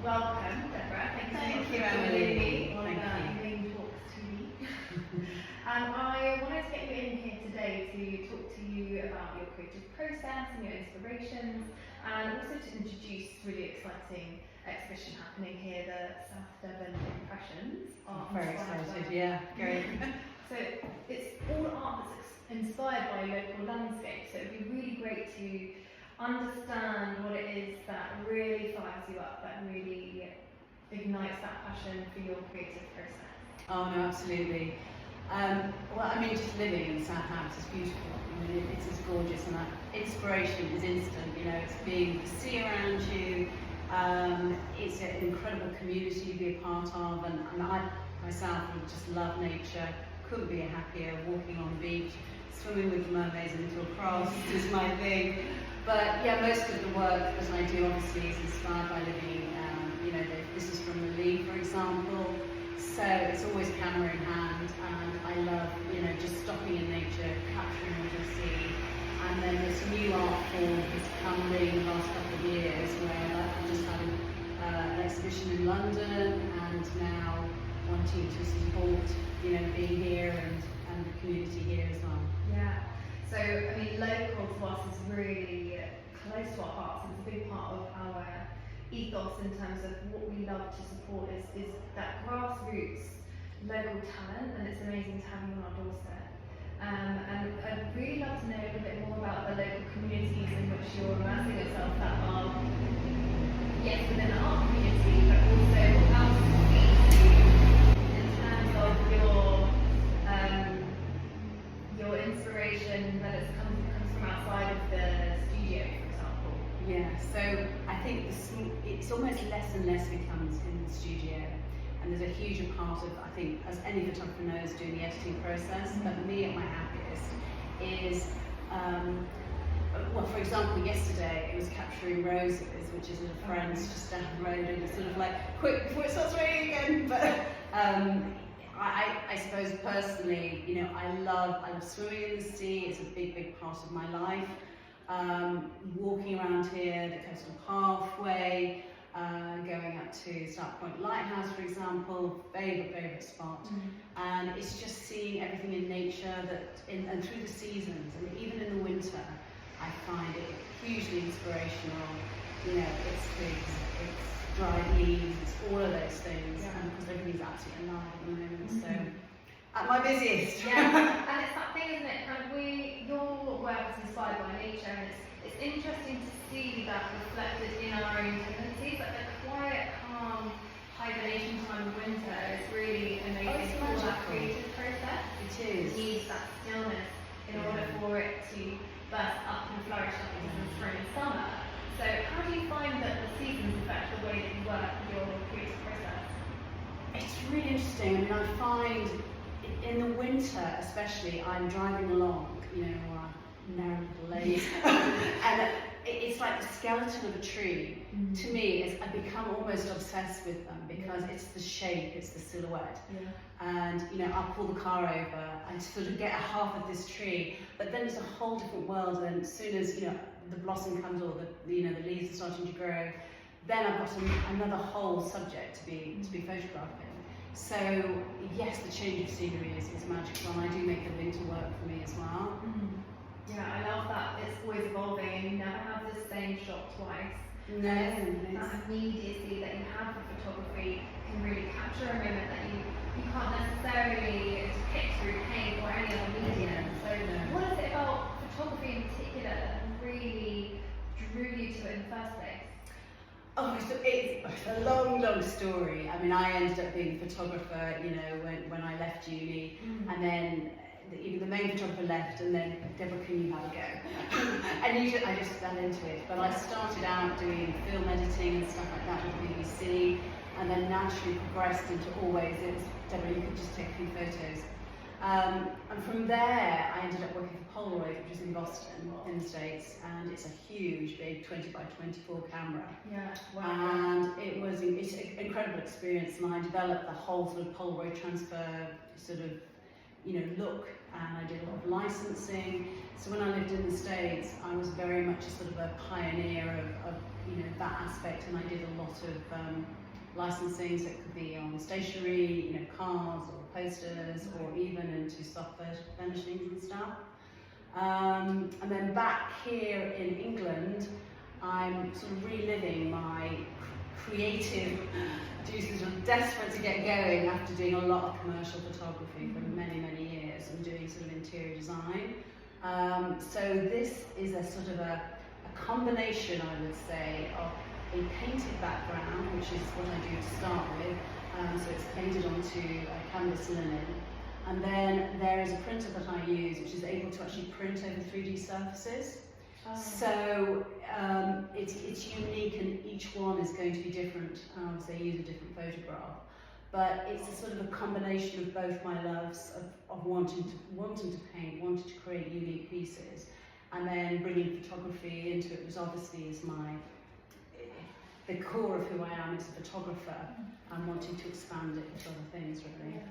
welcome, Deborah. Thank you, for Emily. joining me on Thank you. Mayne Talks TV. And I wanted to get you in here today to talk to you about your creative process and your inspirations, and also to introduce this really exciting exhibition happening here, the South Devon Impressions. Art Very inspired excited, by- yeah, great. So it's all art that's inspired by local landscape, so it'd be really great to understand what it is that really fires you up, that really ignites that passion for your creative process. Oh no, absolutely. Well, I mean, just living in Southampton is beautiful. I mean, it's just gorgeous, and that inspiration is instant. You know, it's being the sea around you. It's an incredible community to be a part of, and I myself would just love nature. Couldn't be happier. Walking on the beach, swimming with the mermaids in Little Cross is my thing. But yeah, most of the work that I do obviously is inspired by living. You know, this is from the Lee, for example. So it's always camera in hand, and I love, you know, just stopping in nature, capturing what I see. And then this new art form has come really in the last couple of years, where I've just had an exhibition in London, and now wanting to support, you know, being here and the community here as well. Yeah. So I mean, local to us is really close to our hearts. It's a big part of our ethos in terms of what we love to support is that grassroots local talent, and it's amazing to have you on our doorstep. And I'd really love to know a little bit more about the local communities in which you're immersing yourself that are, yes, within the art community, but also how to speak to you in terms of your inspiration that comes from outside of the studio, for example. Yeah, so I think it's almost less and less becomes in the studio, and there's a huge part of, I think, as any photographer knows, doing the editing process. But me at my happiest is, well, for example, yesterday it was capturing roses, which is a friend's just down the road, and it's sort of like, quick before it starts raining again. But I suppose personally, you know, I love swimming in the sea. It's a big part of my life. Walking around here, the coastal pathway, going up to Start Point Lighthouse, for example, favourite spot. And it's just seeing everything in nature and through the seasons, and even in the winter, I find it hugely inspirational. You know, it's twigs, it's dried leaves, it's all of those things, because everything's absolutely alive at the moment. So, at my busiest. Yeah, and it's that thing, isn't it? Kind of your work is inspired by nature, and it's interesting to see that reflected in our own tendencies. Like the quiet, calm hibernation time of winter is really amazing for that creative process. It is. It needs that stillness in order for it to burst up and flourish like it does in spring and summer. So how do you find that the seasons affect the way that you work with your creative process? It's really interesting. I mean, I find in the winter especially, I'm driving along, you know, narrow little lanes, and it's like the skeleton of a tree. To me, I've become almost obsessed with them, because it's the shape, it's the silhouette. And you know, I'll pull the car over and sort of get a half of this tree, but then it's a whole different world. And as soon as, you know, the blossom comes, or the leaves are starting to grow, then I've got another whole subject to be photographing. So yes, the change of scenery is magical, and I do make the winter work for me as well. Yeah, I love that. It's always evolving, and you never have the same shot twice. No, That immediacy that you have for photography can really capture a moment that you can't necessarily depict through paint or any other medium. So what is it about photography in particular that really drew you to it in the first place? Oh, so it's a long story. I mean, I ended up being a photographer, you know, when I left uni, and then even the main photographer left, and then Deborah, can you have a go? And I just fell into it. But I started out doing film editing and stuff like that with BBC, and then naturally progressed into always, it was, Deborah, you could just take a few photos. And from there, I ended up working for Polaroid, which is in Boston, in the States, and it's a huge, big 20 by 24 camera. Yeah, wow. And it's an incredible experience, and I developed the whole sort of Polaroid transfer sort of, look, and I did a lot of licensing. So when I lived in the States, I was very much a sort of a pioneer of that aspect, and I did a lot of licensing, so it could be on stationery, cards or posters, or even into soft furnishings and stuff. And then back here in England, I'm sort of reliving my creative juices. I'm desperate to get going after doing a lot of commercial photography for many, many years and doing sort of interior design. So this is a sort of a combination, I would say, of a painted background, which is what I do to start with. So it's painted onto a canvas linen. And then there is a printer that I use, which is able to actually print over 3D surfaces. Oh. So it's unique, and each one is going to be different. So I use a different photograph. But it's a sort of a combination of both my loves of wanting to paint, wanting to create unique pieces, and then bringing photography into it, which obviously is the core of who I am as a photographer, and wanting to expand it with other things, really. Yeah.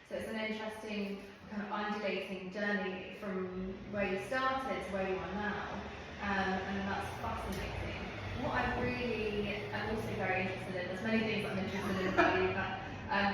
So it's an interesting kind of undulating journey from where you started to where you are now, and that's fascinating. What I really am also very interested in, there's many things I'm interested in about you, but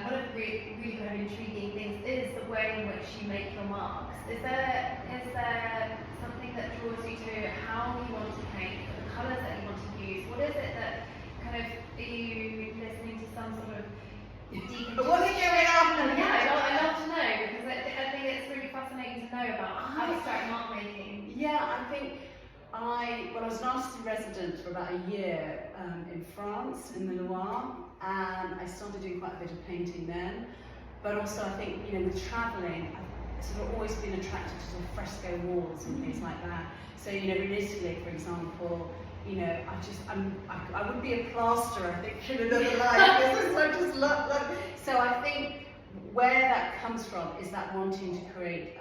one of the really kind of intriguing things is the way in which you make your marks. Is there something that draws you to how you want to paint, the colours that you want to use? What is it that kind of, are you listening to some sort of What's going on? Yeah, I'd love to know, because I think it's really fascinating to know about abstract mark making. Yeah, I think I was an artist in residence for about a year in France, in the Loire, and I started doing quite a bit of painting then. But also I think, with travelling, I've sort of always been attracted to sort of fresco walls and things like that. So, in Italy, for example, I would be a plasterer, I think, in another life. This is, I just love. So I think where that comes from is that wanting to create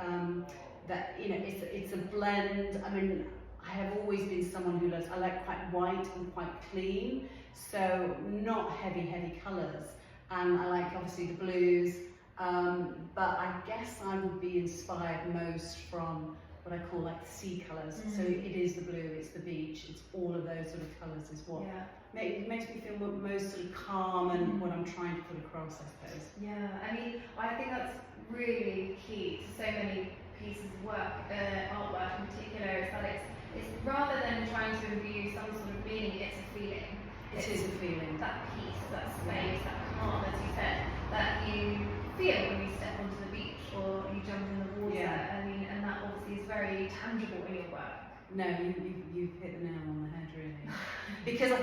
that, it's a blend. I mean, I have always been someone who I like quite white and quite clean, so not heavy colours. And I like obviously the blues, but I guess I would be inspired most from what I call like sea colours. So it is the blue, it's the beach, it's all of those sort of colours is what makes me feel most sort of calm and what I'm trying to put across, I suppose. Yeah, I mean, I think that's really key to so many pieces of work, artwork in particular, is that it's rather than trying to imbue some sort of meaning, it's a feeling. It is a feeling. That peace, that space, that calm, as you said, that you feel when you step onto the beach or you jump in the water. Yeah. I mean, and that obviously is very tangible in your work. No, you've hit the nail on the head, really. Because I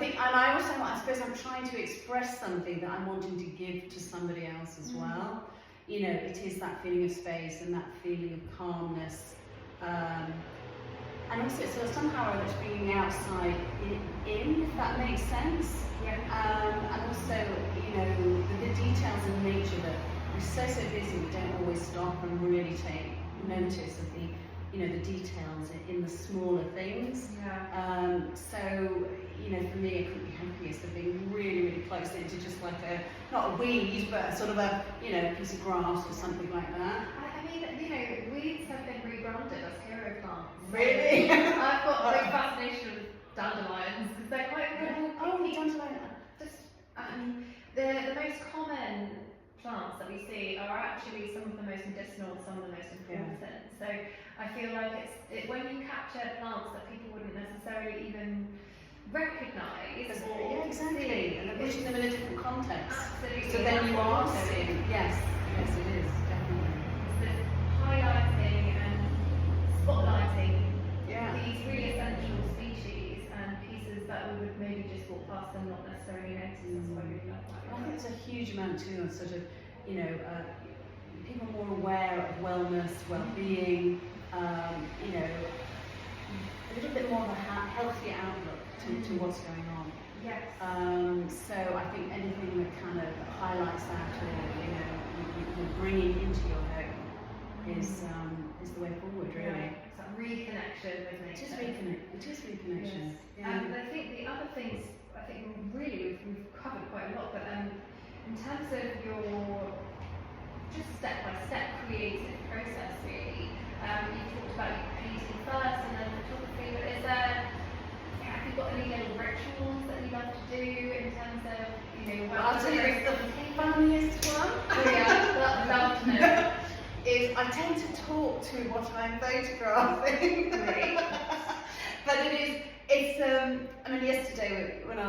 suppose I'm trying to express something that I'm wanting to give to somebody else as well. It is that feeling of space and that feeling of calmness. And also, so somehow it's bringing outside in, if that makes sense. Yeah. And also, the details in nature that we're so busy, we don't always stop and really take notice of the details in the smaller things. Yeah. So, for me, I couldn't be happiest of being really close into just like not a weed, but sort of a, piece of grass or something like that. I mean, weeds have been rebranded as hero plants. Really? I've got a big fascination with dandelions because they're quite incredible. Oh, dandelion. The most common plants that we see are actually some of the most medicinal, some of the most important. Yeah. So I feel like when you capture plants that people wouldn't necessarily even recognise. Yeah, exactly. See, and they're putting them in a different context. Absolutely. So then you are seeing. Yes, it is, definitely. So highlighting and spotlighting these really essential species and pieces that we would maybe just walk past and not necessarily notice. That's what I really like about it. I think there's a huge amount too of sort of, people more aware of wellness, well-being, a little bit more of a healthy outlook to what's going on. Yes. So I think anything that kind of highlights that, or you're bringing into your home is the way forward, really. Right. It's that reconnection with nature. It is reconnection. Yes. Yeah. And I think the other things, we've covered quite a lot, but in terms of your just step-by-step creative process, I'll tell you the funniest one. Oh yeah, love to know. Is I tend to talk to what I'm photographing. Great. But I mean, yesterday when I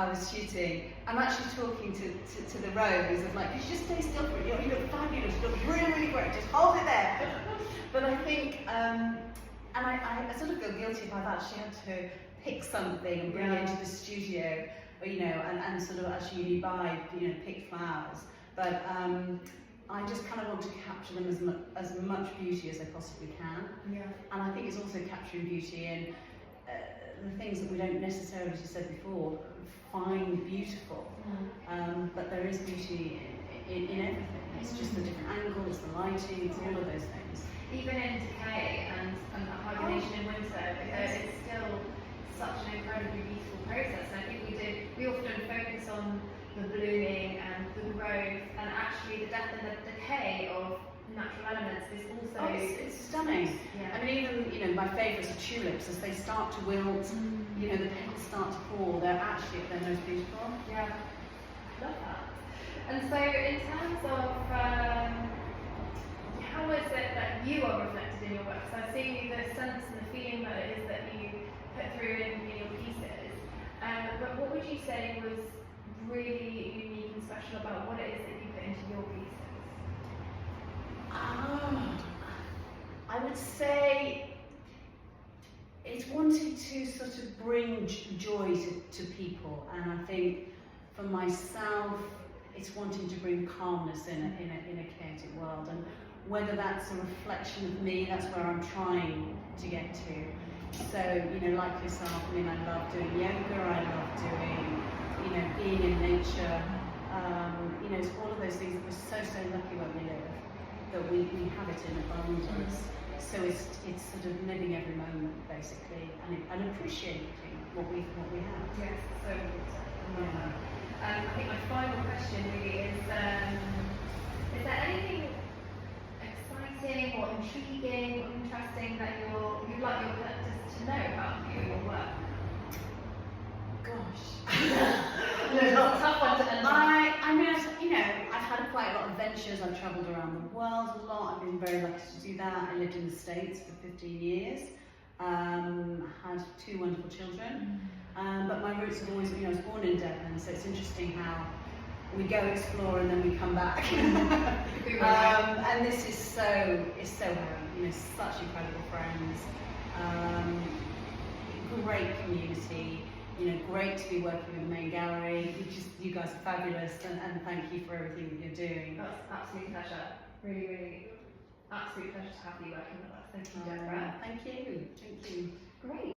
was shooting, I'm actually talking to the road who's like, you should just stay still for it, you look fabulous, you look really, really great, just hold it there. But I think, and I sort of feel guilty if I've actually had to pick something and bring it into the studio, or, and sort of actually pick flowers. But I just kind of want to capture them as much beauty as I possibly can. Yeah. And I think it's also capturing beauty in the things that we don't necessarily, as you said before, find beautiful. But there is beauty in everything. It's just the different angles, the lighting, it's all of those things. Even in decay and hibernation in winter, it's still such an incredibly beautiful process. And I think we often focus on the blooming and the growth, and actually the death and the decay of natural elements is also it's stunning. Yeah. I mean, even my favourites are tulips. As they start to wilt, the petals start to fall. They're actually at their most beautiful. Yeah, I love that. And so, in terms of how is it that you are reflected in your work? So I see the sense and the feeling that it is that you put through in your pieces. But what would you say was really unique and special about what it is that you put into your pieces? I would say it's wanting to sort of bring joy to people, and I think for myself it's wanting to bring calmness in a chaotic world, and whether that's a reflection of me, that's where I'm trying to get to. So, like yourself, I mean, I love doing yoga, I love doing, being in nature, it's all of those things that we're so lucky when we live, that we have it in abundance. So it's sort of living every moment, basically, and appreciating what we have. Yes, so good. I think my final question really is there anything exciting or intriguing or interesting that you'd like your collectors to know about you and your work? Gosh. It's a tough one to answer. I mean, I've had quite a lot of ventures. I've travelled around the world a lot. I've been very lucky to do that. I lived in the States for 15 years. Had 2 wonderful children. But my roots have always been, I was born in Devon, so it's interesting how we go explore and then we come back. And this is so home, such incredible friends, great community, great to be working with the Mayne Gallery. You guys are fabulous, and thank you for everything that you're doing. That's an absolute pleasure. Really, really absolute pleasure to have you working with us. Thank you.